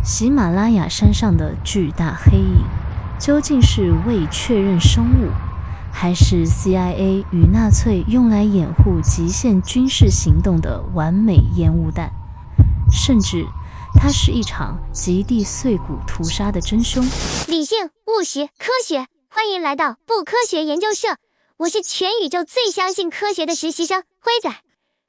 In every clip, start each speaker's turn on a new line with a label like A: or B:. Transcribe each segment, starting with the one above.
A: 喜马拉雅山上的巨大黑影究竟是未确认生物，还是 CIA 与纳粹用来掩护极限军事行动的完美烟雾弹，甚至它是一场极地碎骨屠杀的真凶？
B: 理性、务实、科学，欢迎来到不科学研究社，我是全宇宙最相信科学的实习生辉仔。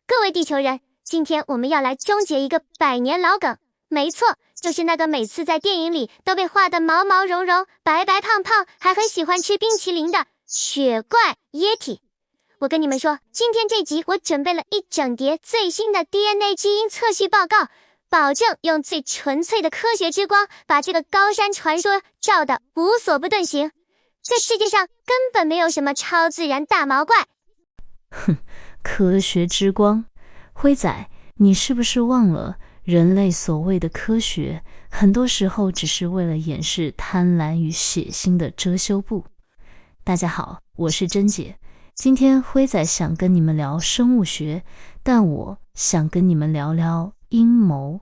B: 各位地球人，今天我们要来终结一个100年老梗，没错，就是那个每次在电影里都被画得毛毛茸茸、白白胖胖，还很喜欢吃冰淇淋的雪怪液体。我跟你们说，今天这集我准备了一整叠最新的 DNA 基因测序报告，保证用最纯粹的科学之光把这个高山传说照得无所不遁形。这世界上根本没有什么超自然大毛怪。
A: 哼，科学之光，辉仔，你是不是忘了人类所谓的科学，很多时候只是为了掩饰贪婪与血腥的遮羞布？大家好，我是珍姐。今天辉仔想跟你们聊生物学，但我想跟你们聊聊阴谋。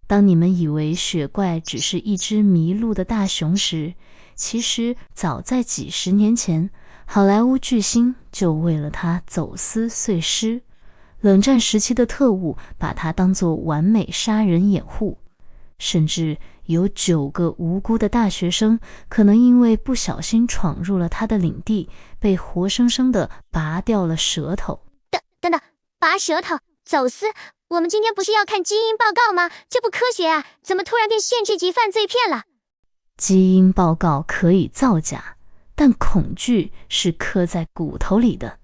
A: 当你们以为雪怪只是一只迷路的大熊时，其实早在几十年前，好莱坞巨星就为了它走私碎尸。冷战时期的特务把它当作完美杀人掩护，甚至有9个无辜的大学生可能因为不小心闯入了他的领地，被活生生的拔掉了舌头。
B: 等等，拔舌头、走私，我们今天不是要看基因报告吗？这不科学啊，怎么突然变限制级犯罪片了？
A: 基因报告可以造假，但恐惧是刻在骨头里的。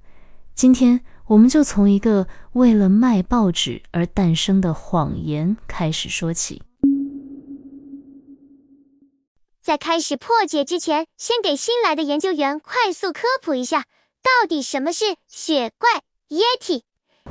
A: 今天我们就从一个为了卖报纸而诞生的谎言开始说起。
B: 在开始破解之前，先给新来的研究员快速科普一下，到底什么是雪怪液体。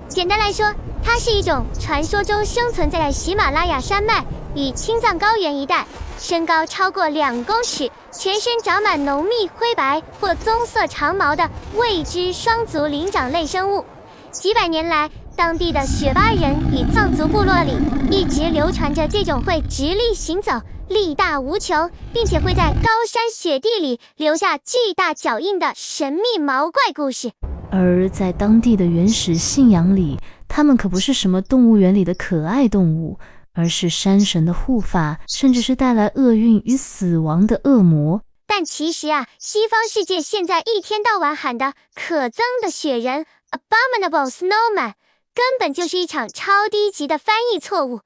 B: 简单来说，它是一种传说中生存在喜马拉雅山脉与青藏高原一带，身高超过2公尺，全身长满浓密灰白或棕色长毛的未知双足灵长类生物。几百年来，当地的雪巴人与藏族部落里一直流传着这种会直立行走、力大无穷，并且会在高山雪地里留下巨大脚印的神秘毛怪故事。
A: 而在当地的原始信仰里，它们可不是什么动物园里的可爱动物，而是山神的护法，甚至是带来厄运与死亡的恶魔。
B: 但其实啊，西方世界现在一天到晚喊的可憎的雪人 Abominable Snowman 根本就是一场超低级的翻译错误。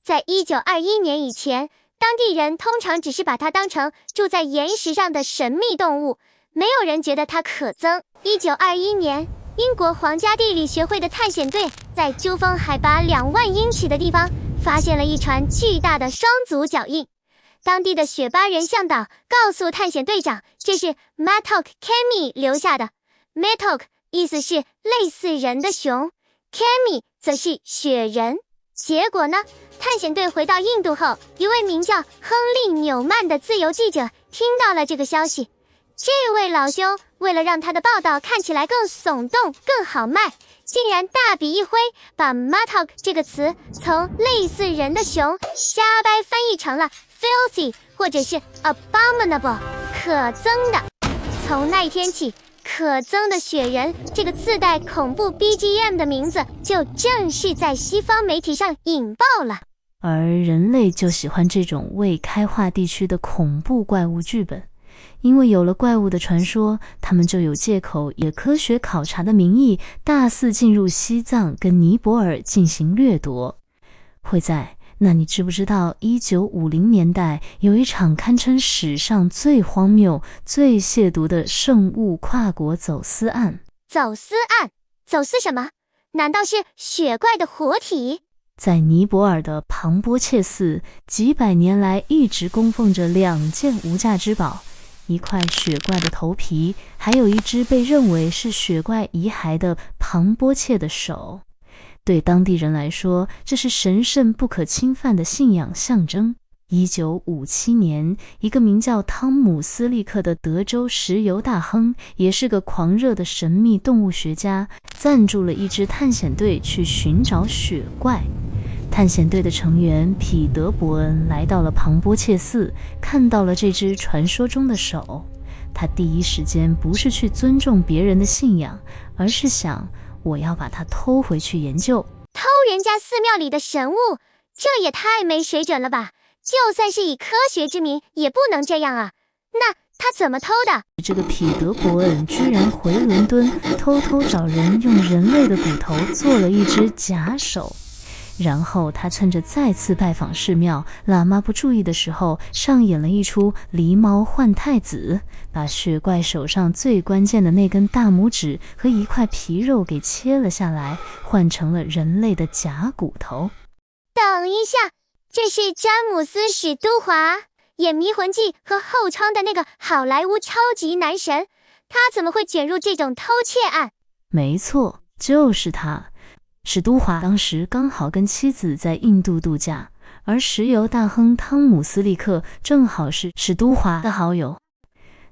B: 在1921年以前，当地人通常只是把它当成住在岩石上的神秘动物，没有人觉得它可憎。1921年，英国皇家地理学会的探险队在珠峰海拔2万英尺的地方发现了一串巨大的双足脚印。当地的雪巴人向导告诉探险队长，这是 Matok Kemi 留下的。 Matok 意思是类似人的熊， Kemi 则是雪人。结果呢，探险队回到印度后，一位名叫亨利·纽曼的自由记者听到了这个消息。这位老兄为了让他的报道看起来更耸动、更好卖，竟然大笔一挥，把 Matok 这个词从类似人的熊瞎掰翻译成了 filthy 或者是 abominable 可憎的。从那一天起，可憎的雪人这个自带恐怖 BGM 的名字就正式在西方媒体上引爆了。
A: 而人类就喜欢这种未开化地区的恐怖怪物剧本，因为有了怪物的传说，他们就有借口以科学考察的名义大肆进入西藏跟尼泊尔进行掠夺。会在，那你知不知道1950年代有一场堪称史上最荒谬、最亵渎的圣物跨国走私案？
B: 走私案？走私什么？难道是雪怪的活体？
A: 在尼泊尔的庞波切寺，几百年来一直供奉着2件无价之宝，一块雪怪的头皮，还有一只被认为是雪怪遗骸的庞波切的手。对当地人来说，这是神圣不可侵犯的信仰象征。1957年，一个名叫汤姆斯利克的德州石油大亨，也是个狂热的神秘动物学家，赞助了一支探险队去寻找雪怪。探险队的成员彼得·伯恩来到了庞波切寺，看到了这只传说中的手。他第一时间不是去尊重别人的信仰，而是想，我要把它偷回去研究。
B: 偷人家寺庙里的神物，这也太没水准了吧！就算是以科学之名，也不能这样啊！那他怎么偷的？
A: 这个彼得·伯恩居然回伦敦，偷偷找人用人类的骨头做了一只假手。然后他趁着再次拜访寺庙，喇嘛不注意的时候，上演了一出狸猫换太子，把雪怪手上最关键的那根大拇指和一块皮肉给切了下来，换成了人类的假骨头。
B: 等一下，这是詹姆斯·史都华演《迷魂记》和《后窗》的那个好莱坞超级男神，他怎么会卷入这种偷窃案？
A: 没错，就是他。史都华当时刚好跟妻子在印度度假，而石油大亨汤姆斯利克正好是史都华的好友。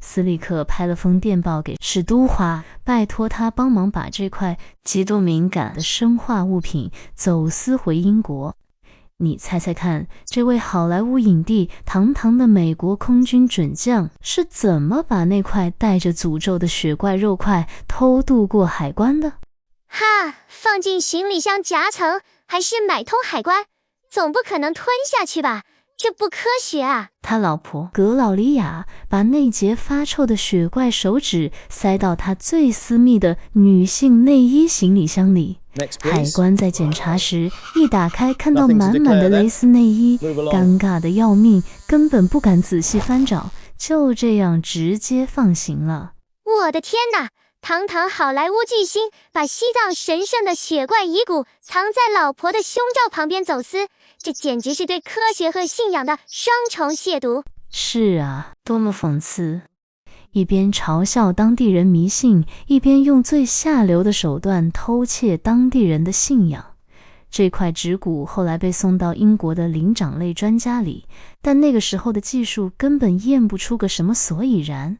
A: 斯利克拍了封电报给史都华，拜托他帮忙把这块极度敏感的生化物品走私回英国。你猜猜看，这位好莱坞影帝堂堂的美国空军准将是怎么把那块带着诅咒的雪怪肉块偷渡过海关的？
B: 哈，放进行李箱夹层，还是买通海关？总不可能吞下去吧？这不科学啊！
A: 他老婆格劳里亚把那节发臭的雪怪手指塞到他最私密的女性内衣行李箱里。海关在检查时一打开，看到满满的蕾丝内衣，尴尬的要命，根本不敢仔细翻找，就这样直接放行了。
B: 我的天哪！堂堂好莱坞巨星把西藏神圣的雪怪遗骨藏在老婆的胸罩旁边走私，这简直是对科学和信仰的双重亵渎。
A: 是啊，多么讽刺！一边嘲笑当地人迷信，一边用最下流的手段偷窃当地人的信仰。这块指骨后来被送到英国的灵长类专家里，但那个时候的技术根本验不出个什么所以然。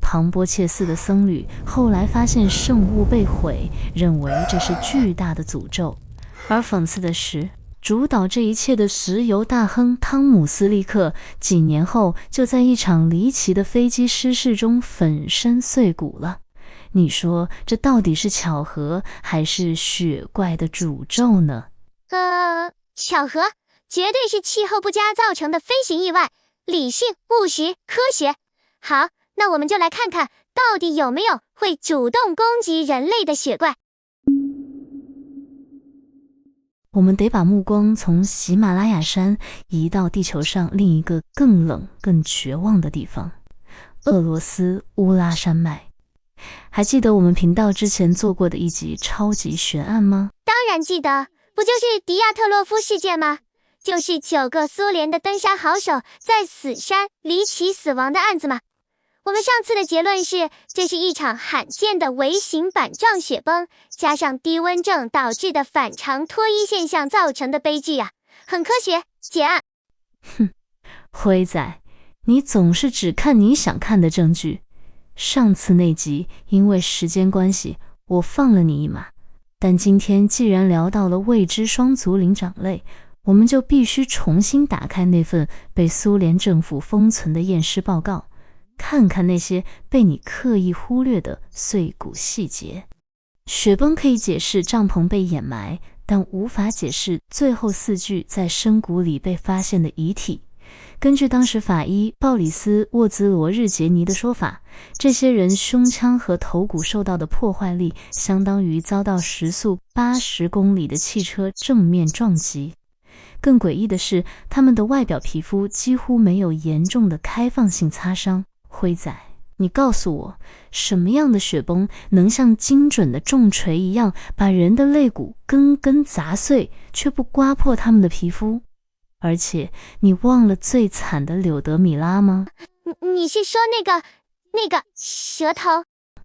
A: 庞波切寺的僧侣后来发现圣物被毁，认为这是巨大的诅咒。而讽刺的是，主导这一切的石油大亨汤姆斯利克几年后就在一场离奇的飞机失事中粉身碎骨了。你说这到底是巧合还是雪怪的诅咒呢？
B: 巧合，绝对是气候不佳造成的飞行意外，理性、务实、科学。好，那我们就来看看到底有没有会主动攻击人类的雪怪。
A: 我们得把目光从喜马拉雅山移到地球上另一个更冷更绝望的地方——俄罗斯乌拉山脉。还记得我们频道之前做过的一集超级悬案吗？
B: 当然记得，不就是迪亚特洛夫事件吗？就是9个苏联的登山好手在死山离奇死亡的案子吗？我们上次的结论是，这是一场罕见的微型板状雪崩，加上低温症导致的反常脱衣现象造成的悲剧啊，很科学，结案。
A: 哼，辉仔，你总是只看你想看的证据。上次那集因为时间关系，我放了你一马，但今天既然聊到了未知双足灵长类，我们就必须重新打开那份被苏联政府封存的验尸报告，看看那些被你刻意忽略的碎骨细节。雪崩可以解释帐篷被掩埋，但无法解释最后4具在深谷里被发现的遗体。根据当时法医鲍里斯·沃兹罗日杰尼的说法，这些人胸腔和头骨受到的破坏力相当于遭到时速80公里的汽车正面撞击。更诡异的是，他们的外表皮肤几乎没有严重的开放性擦伤。辉仔，你告诉我，什么样的雪崩能像精准的重锤一样把人的肋骨根根砸碎，却不刮破他们的皮肤？而且你忘了最惨的柳德米拉吗？
B: 你是说那个舌头？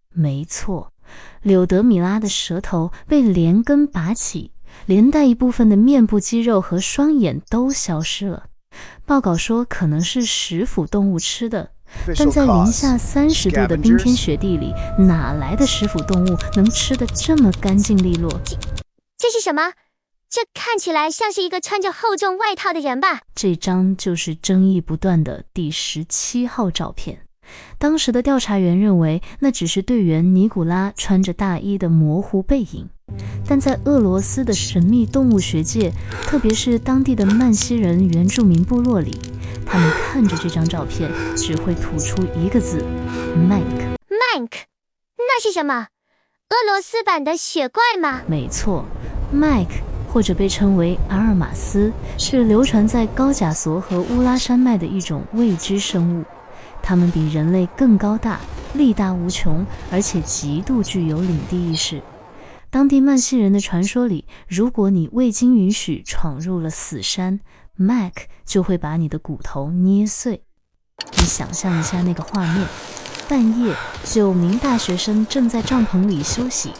A: 没错，柳德米拉的舌头被连根拔起，连带一部分的面部肌肉和双眼都消失了。报告说可能是食腐动物吃的，但在零下30度的冰天雪地里，哪来的食腐动物能吃得这么干净利落？
B: 这是什么？这看起来像是一个穿着厚重外套的人吧？
A: 这张就是争议不断的第17号照片。当时的调查员认为那只是队员尼古拉穿着大衣的模糊背影，但在俄罗斯的神秘动物学界，特别是当地的曼西人原住民部落里，他们看着这张照片只会吐出一个字 Mank。
B: 那是什么？俄罗斯版的雪怪吗？
A: 没错， Mank 或者被称为阿尔马斯，是流传在高加索和乌拉山脉的一种未知生物。它们比人类更高大，力大无穷，而且极度具有领地意识。当地曼西人的传说里，如果你未经允许闯入了死山， Mac 就会把你的骨头捏碎。你想象一下那个画面，半夜9名大学生正在帐篷里休息，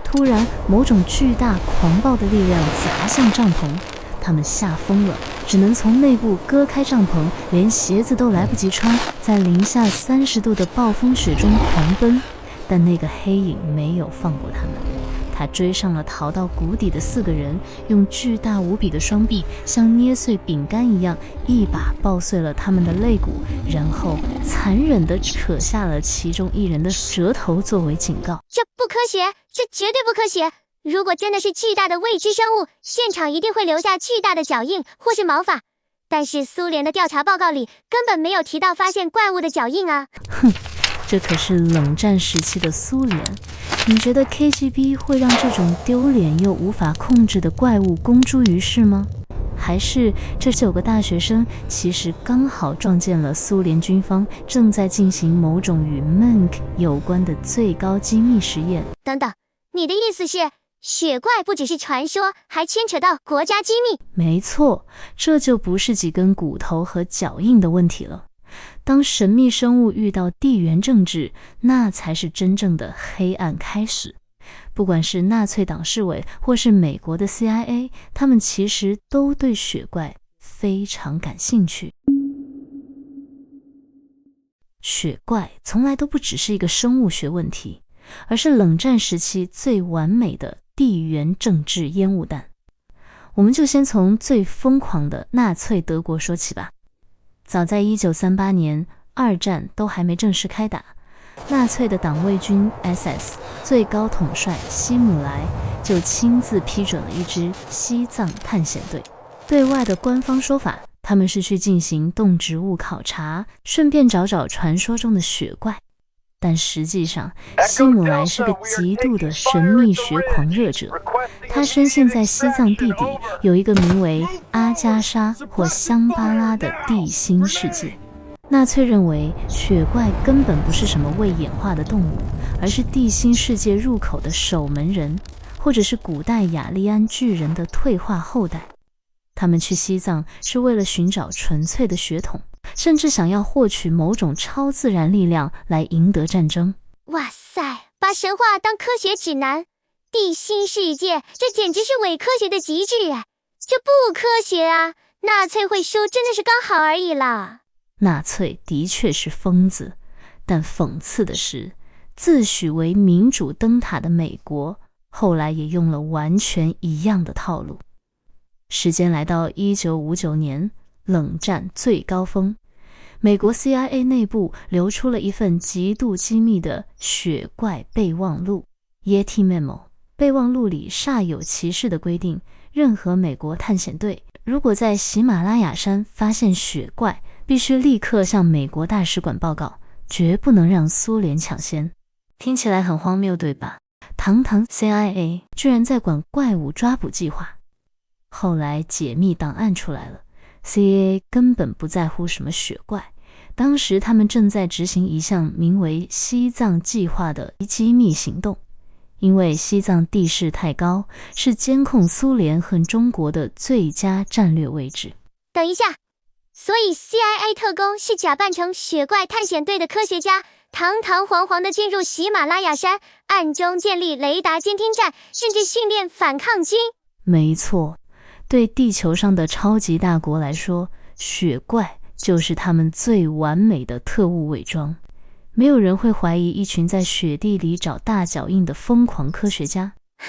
A: 突然某种巨大狂暴的力量砸向帐篷，他们吓疯了，只能从内部割开帐篷，连鞋子都来不及穿，在零下30度的暴风雪中狂奔。但那个黑影没有放过他们，他追上了逃到谷底的4个人，用巨大无比的双臂像捏碎饼干一样，一把抱碎了他们的肋骨，然后残忍地扯下了其中一人的舌头作为警告。
B: 这不科学，这绝对不科学！如果真的是巨大的未知生物，现场一定会留下巨大的脚印或是毛发。但是苏联的调查报告里根本没有提到发现怪物的脚印啊！
A: 哼，这可是冷战时期的苏联，你觉得 KGB 会让这种丢脸又无法控制的怪物公诸于世吗？还是这9个大学生其实刚好撞见了苏联军方正在进行某种与 Mank 有关的最高机密实验？
B: 等等，你的意思是雪怪不只是传说，还牵扯到国家机密？
A: 没错，这就不是几根骨头和脚印的问题了。当神秘生物遇到地缘政治，那才是真正的黑暗开始。不管是纳粹党侍卫或是美国的 CIA， 他们其实都对雪怪非常感兴趣。雪怪从来都不只是一个生物学问题，而是冷战时期最完美的地缘政治烟雾弹。我们就先从最疯狂的纳粹德国说起吧。早在1938年，二战都还没正式开打，纳粹的党卫军 SS 最高统帅希姆莱就亲自批准了一支西藏探险队。对外的官方说法，他们是去进行动植物考察，顺便找找传说中的雪怪。但实际上，希姆莱是个极度的神秘学狂热者。他深陷在西藏地底有一个名为阿加莎或香巴拉的地心世界。纳粹认为雪怪根本不是什么未演化的动物，而是地心世界入口的守门人，或者是古代雅利安巨人的退化后代。他们去西藏是为了寻找纯粹的血统，甚至想要获取某种超自然力量来赢得战争。
B: 哇塞，把神话当科学指南，地心世界，这简直是伪科学的极致哎！这不科学啊！纳粹会输真的是刚好而已啦。
A: 纳粹的确是疯子，但讽刺的是，自诩为民主灯塔的美国，后来也用了完全一样的套路。时间来到1959年，冷战最高峰，美国 CIA 内部流出了一份极度机密的雪怪备忘录 Yeti Memo。 备忘录里煞有其事地规定，任何美国探险队如果在喜马拉雅山发现雪怪，必须立刻向美国大使馆报告，绝不能让苏联抢先。听起来很荒谬，对吧？堂堂 CIA 居然在管怪物抓捕计划。后来解密档案出来了， CIA 根本不在乎什么雪怪，当时他们正在执行一项名为西藏计划的机密行动。因为西藏地势太高，是监控苏联和中国的最佳战略位置。
B: 等一下，所以 CIA 特工是假扮成雪怪探险队的科学家，堂堂皇皇地进入喜马拉雅山，暗中建立雷达监听站，甚至训练反抗军。
A: 没错，对地球上的超级大国来说，雪怪就是他们最完美的特务伪装。没有人会怀疑一群在雪地里找大脚印的疯狂科学家。
B: 哼，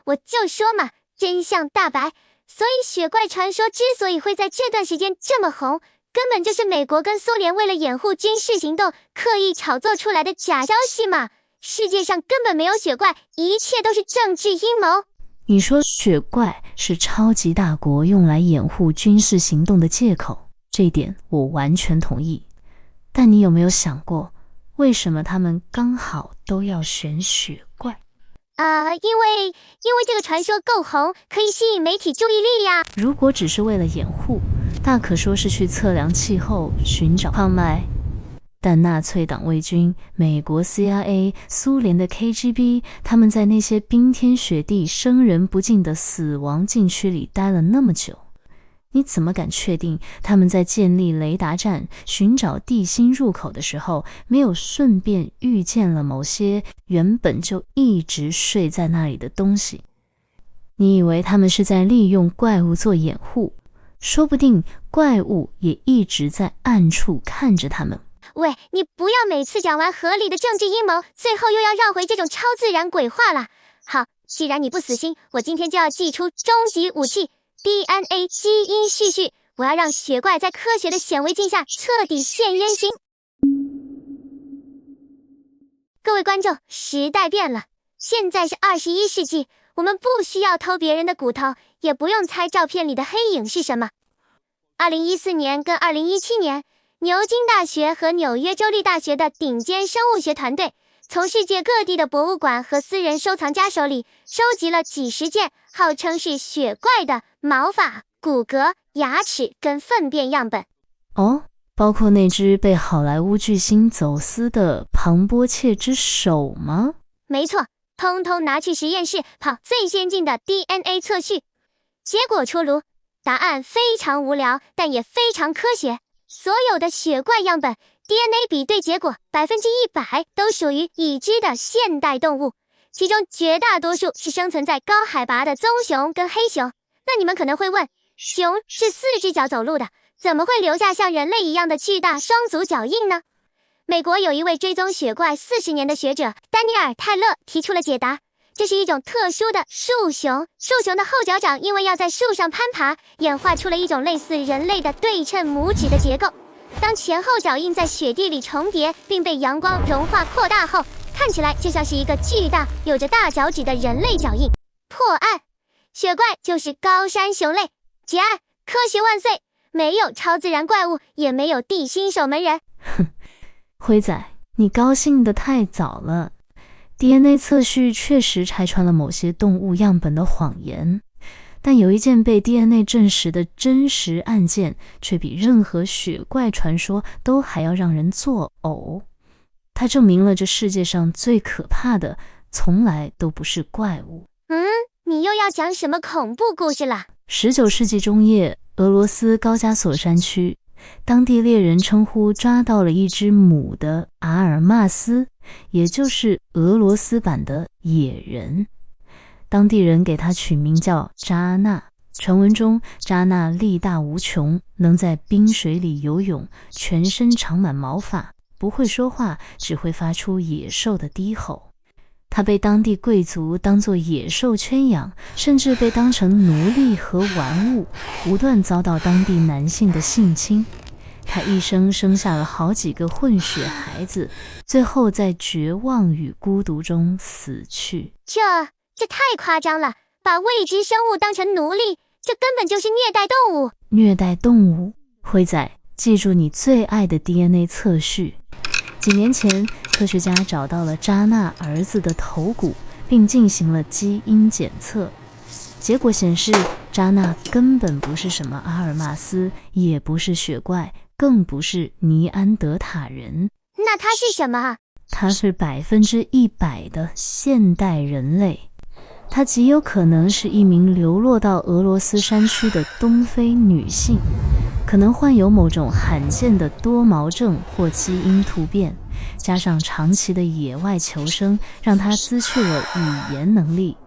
B: 我就说嘛，真相大白，所以雪怪传说之所以会在这段时间这么红，根本就是美国跟苏联为了掩护军事行动刻意炒作出来的假消息嘛。世界上根本没有雪怪，一切都是政治阴谋。
A: 你说雪怪是超级大国用来掩护军事行动的借口，这一点我完全同意。但你有没有想过，为什么他们刚好都要选雪怪？
B: 因为这个传说够红，可以吸引媒体注意力呀。
A: 如果只是为了掩护，大可说是去测量气候，寻找矿脉。但纳粹党卫军、美国 CIA、苏联的 KGB， 他们在那些冰天雪地、生人不进的死亡禁区里待了那么久，你怎么敢确定他们在建立雷达站、寻找地心入口的时候，没有顺便遇见了某些原本就一直睡在那里的东西？你以为他们是在利用怪物做掩护，说不定怪物也一直在暗处看着他们。
B: 喂，你不要每次讲完合理的政治阴谋，最后又要绕回这种超自然鬼话了。好，既然你不死心，我今天就要祭出终极武器 DNA 基因序序，我要让雪怪在科学的显微镜下彻底现原形。各位观众，时代变了，现在是21世纪，我们不需要偷别人的骨头，也不用猜照片里的黑影是什么。2014年跟2017年，牛津大学和纽约州立大学的顶尖生物学团队，从世界各地的博物馆和私人收藏家手里收集了几十件号称是雪怪的毛发、骨骼、牙齿跟粪便样本。
A: 包括那只被好莱坞巨星走私的庞波切之手吗？
B: 没错，通通拿去实验室跑最先进的 DNA 测序。结果出炉，答案非常无聊，但也非常科学。所有的雪怪样本 DNA 比对结果100%都属于已知的现代动物，其中绝大多数是生存在高海拔的棕熊跟黑熊。那你们可能会问，熊是4只脚走路的，怎么会留下像人类一样的巨大双足脚印呢？美国有一位追踪雪怪40年的学者丹尼尔·泰勒提出了解答，这是一种特殊的树熊，树熊的后脚掌因为要在树上攀爬，演化出了一种类似人类的对称拇指的结构。当前后脚印在雪地里重叠并被阳光融化扩大后，看起来就像是一个巨大有着大脚趾的人类脚印。破案，雪怪就是高山熊类。结案，科学万岁！没有超自然怪物，也没有地心守门人。
A: 辉仔，你高兴得太早了。DNA 测序确实拆穿了某些动物样本的谎言，但有一件被 DNA 证实的真实案件，却比任何雪怪传说都还要让人作呕。它证明了这世界上最可怕的，从来都不是怪物。
B: 你又要讲什么恐怖故事了
A: ？19世纪中叶，俄罗斯高加索山区，当地猎人称呼抓到了一只母的阿尔玛斯，也就是俄罗斯版的野人。当地人给它取名叫扎纳。传闻中，扎纳力大无穷，能在冰水里游泳，全身长满毛发，不会说话，只会发出野兽的低吼。他被当地贵族当作野兽圈养，甚至被当成奴隶和玩物，不断遭到当地男性的性侵。他一生生下了好几个混血孩子，最后在绝望与孤独中死去。
B: 这太夸张了，把未知生物当成奴隶，这根本就是虐待动物。
A: 虐待动物？辉仔，记住你最爱的 DNA 测序。几年前，科学家找到了扎纳儿子的头骨，并进行了基因检测。结果显示，扎纳根本不是什么阿尔玛斯，也不是雪怪，更不是尼安德塔人。
B: 那他是什么啊？
A: 他是100%的现代人类。她极有可能是一名流落到俄罗斯山区的东非女性，可能患有某种罕见的多毛症或基因突变，加上长期的野外求生，让她失去了语言能力。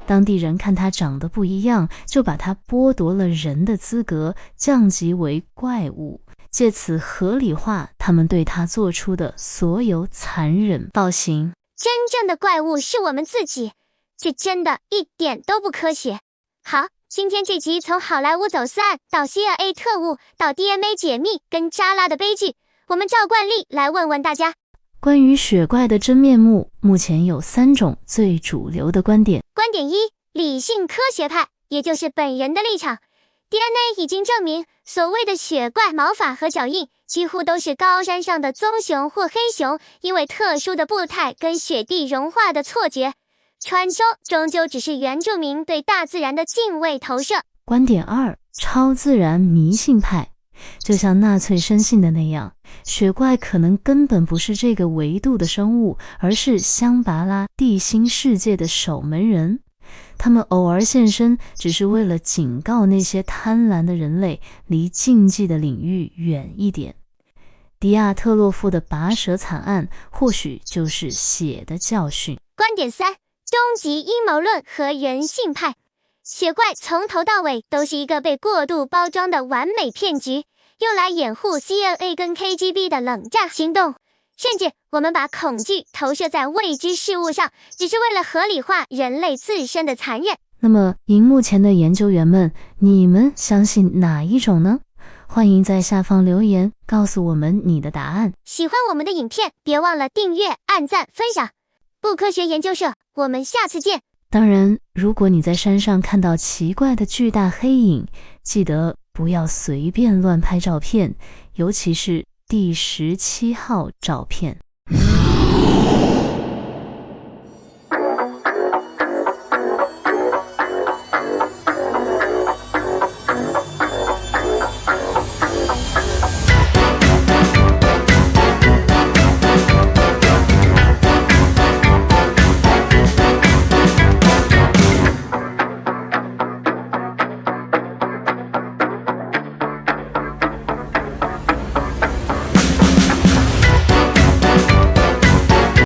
A: 当地人看她长得不一样，就把她剥夺了人的资格，降级为怪物，借此合理化他们对她做出的所有残忍暴行。
B: 真正的怪物是我们自己，这真的一点都不科学。好，今天这集从好莱坞走私案到 CIA 特务到 DNA 解密跟扎拉的悲剧，我们照惯例来问问大家，
A: 关于雪怪的真面目，目前有3种最主流的观点。
B: 观点1，理性科学派，也就是本人的立场。DNA 已经证明，所谓的雪怪毛发和脚印几乎都是高山上的棕熊或黑熊因为特殊的步态跟雪地融化的错觉。传说终究只是原住民对大自然的敬畏投射。
A: 观点2，超自然迷信派。就像纳粹深信的那样，雪怪可能根本不是这个维度的生物，而是香巴拉地心世界的守门人。他们偶尔现身，只是为了警告那些贪婪的人类离禁忌的领域远一点。迪亚特洛夫的拔舌惨案或许就是血的教训。
B: 观点3，终极阴谋论和人性派。雪怪从头到尾都是一个被过度包装的完美骗局，用来掩护 CIA 跟 KGB 的冷战行动。甚至我们把恐惧投射在未知事物上，只是为了合理化人类自身的残忍。
A: 那么荧幕前的研究员们，你们相信哪一种呢？欢迎在下方留言告诉我们你的答案。
B: 喜欢我们的影片，别忘了订阅、按赞、分享。不科学研究社，我们下次见。
A: 当然，如果你在山上看到奇怪的巨大黑影，记得不要随便乱拍照片，尤其是第17号照片。